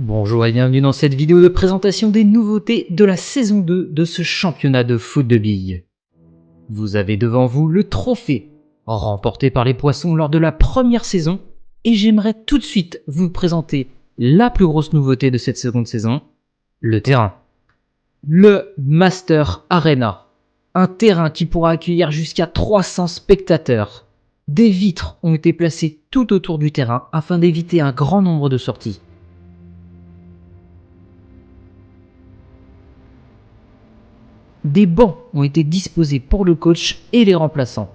Bonjour et bienvenue dans cette vidéo de présentation des nouveautés de la saison 2 de ce championnat de foot de billes. Vous avez devant vous le trophée, remporté par les Poissons lors de la première saison, et j'aimerais tout de suite vous présenter la plus grosse nouveauté de cette seconde saison, le terrain. Le Master Arena, un terrain qui pourra accueillir jusqu'à 300 spectateurs. Des vitres ont été placées tout autour du terrain afin d'éviter un grand nombre de sorties. Des bancs ont été disposés pour le coach et les remplaçants.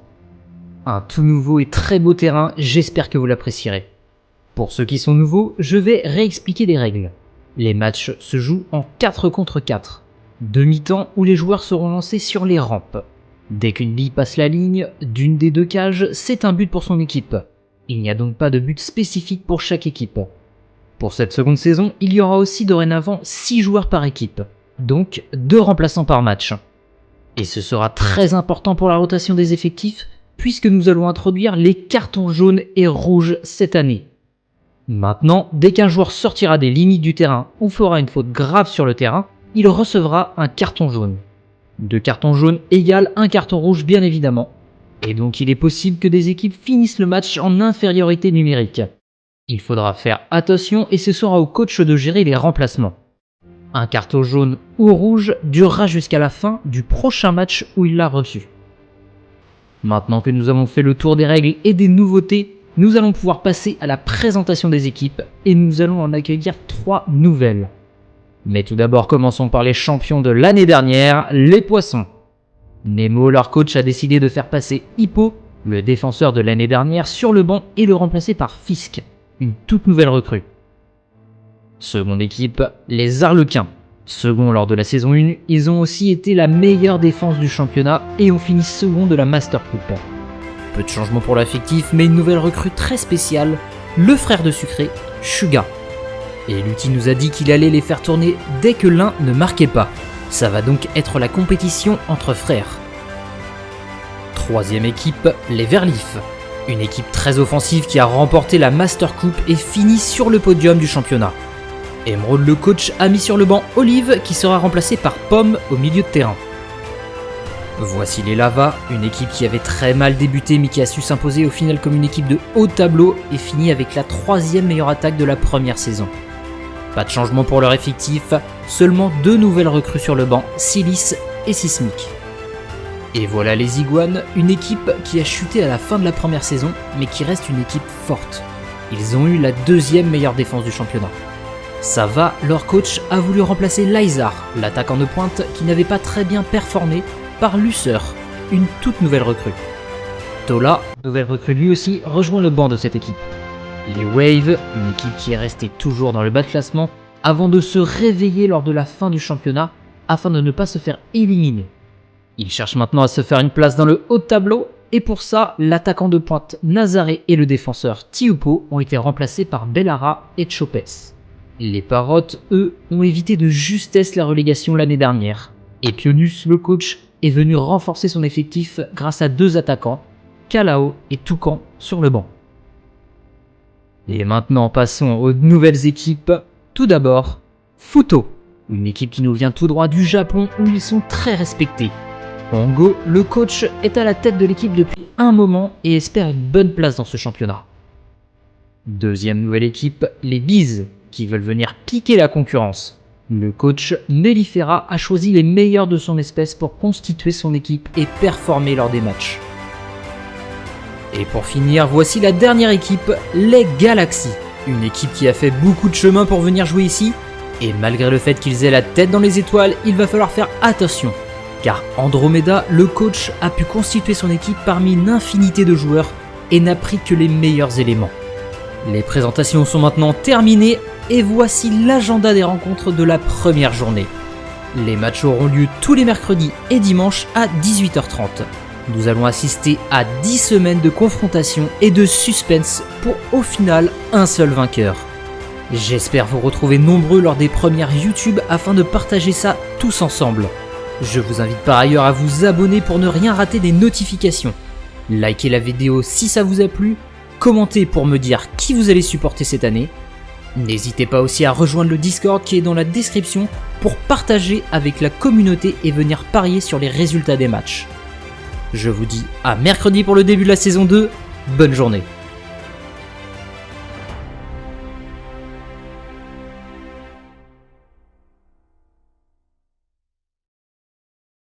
Un tout nouveau et très beau terrain, j'espère que vous l'apprécierez. Pour ceux qui sont nouveaux, je vais réexpliquer les règles. Les matchs se jouent en 4 contre 4. Demi-temps où les joueurs seront lancés sur les rampes. Dès qu'une bille passe la ligne d'une des deux cages, c'est un but pour son équipe. Il n'y a donc pas de but spécifique pour chaque équipe. Pour cette seconde saison, il y aura aussi dorénavant 6 joueurs par équipe. Donc 2 remplaçants par match. Et ce sera très important pour la rotation des effectifs, puisque nous allons introduire les cartons jaunes et rouges cette année. Maintenant, dès qu'un joueur sortira des limites du terrain ou fera une faute grave sur le terrain, il recevra un carton jaune. 2 cartons jaunes égale 1 carton rouge bien évidemment, et donc il est possible que des équipes finissent le match en infériorité numérique. Il faudra faire attention et ce sera au coach de gérer les remplacements. Un carton jaune ou rouge durera jusqu'à la fin du prochain match où il l'a reçu. Maintenant que nous avons fait le tour des règles et des nouveautés, nous allons pouvoir passer à la présentation des équipes et nous allons en accueillir 3 nouvelles. Mais tout d'abord, commençons par les champions de l'année dernière, les Poissons. Nemo, leur coach, a décidé de faire passer Hippo, le défenseur de l'année dernière, sur le banc et le remplacer par Fisk, une toute nouvelle recrue. Seconde équipe, les Arlequins. Second lors de la saison 1, ils ont aussi été la meilleure défense du championnat et ont fini second de la Master Coupe. Peu de changements pour l'affectif, mais une nouvelle recrue très spéciale, le frère de Sucré, Suga. Et Lutti nous a dit qu'il allait les faire tourner dès que l'un ne marquait pas. Ça va donc être la compétition entre frères. Troisième équipe, les Verlifs. Une équipe très offensive qui a remporté la Master Coupe et fini sur le podium du championnat. Emerald, le coach, a mis sur le banc Olive qui sera remplacée par Pomme au milieu de terrain. Voici les Lava, une équipe qui avait très mal débuté mais qui a su s'imposer au final comme une équipe de haut tableau et finit avec la 3e meilleure attaque de la première saison. Pas de changement pour leur effectif, seulement 2 nouvelles recrues sur le banc, Silice et Sismic. Et voilà les Iguanes, une équipe qui a chuté à la fin de la première saison mais qui reste une équipe forte. Ils ont eu la 2e meilleure défense du championnat. Sava, leur coach, a voulu remplacer Lizar, l'attaquant de pointe qui n'avait pas très bien performé, par Lucer, une toute nouvelle recrue. Tola, nouvelle recrue lui aussi, rejoint le banc de cette équipe. Les Waves, une équipe qui est restée toujours dans le bas de classement, avant de se réveiller lors de la fin du championnat, afin de ne pas se faire éliminer. Ils cherchent maintenant à se faire une place dans le haut de tableau, et pour ça, l'attaquant de pointe Nazaré et le défenseur Tiupo ont été remplacés par Bellara et Chopes. Les Parottes, eux, ont évité de justesse la relégation l'année dernière. Et Pionus, le coach, est venu renforcer son effectif grâce à 2 attaquants, Kalao et Toucan, sur le banc. Et maintenant, passons aux nouvelles équipes. Tout d'abord, Futo, une équipe qui nous vient tout droit du Japon où ils sont très respectés. Hongo, le coach, est à la tête de l'équipe depuis un moment et espère une bonne place dans ce championnat. Deuxième nouvelle équipe, les Bees, qui veulent venir piquer la concurrence. Le coach Mellifera a choisi les meilleurs de son espèce pour constituer son équipe et performer lors des matchs. Et pour finir, voici la dernière équipe, les Galaxies. Une équipe qui a fait beaucoup de chemin pour venir jouer ici. Et malgré le fait qu'ils aient la tête dans les étoiles, il va falloir faire attention. Car Andromeda, le coach, a pu constituer son équipe parmi une infinité de joueurs et n'a pris que les meilleurs éléments. Les présentations sont maintenant terminées et voici l'agenda des rencontres de la première journée. Les matchs auront lieu tous les mercredis et dimanches à 18h30. Nous allons assister à 10 semaines de confrontation et de suspense pour au final un seul vainqueur. J'espère vous retrouver nombreux lors des premières YouTube afin de partager ça tous ensemble. Je vous invite par ailleurs à vous abonner pour ne rien rater des notifications. Likez la vidéo si ça vous a plu, commentez pour me dire qui vous allez supporter cette année. N'hésitez pas aussi à rejoindre le Discord qui est dans la description pour partager avec la communauté et venir parier sur les résultats des matchs. Je vous dis à mercredi pour le début de la saison 2, bonne journée.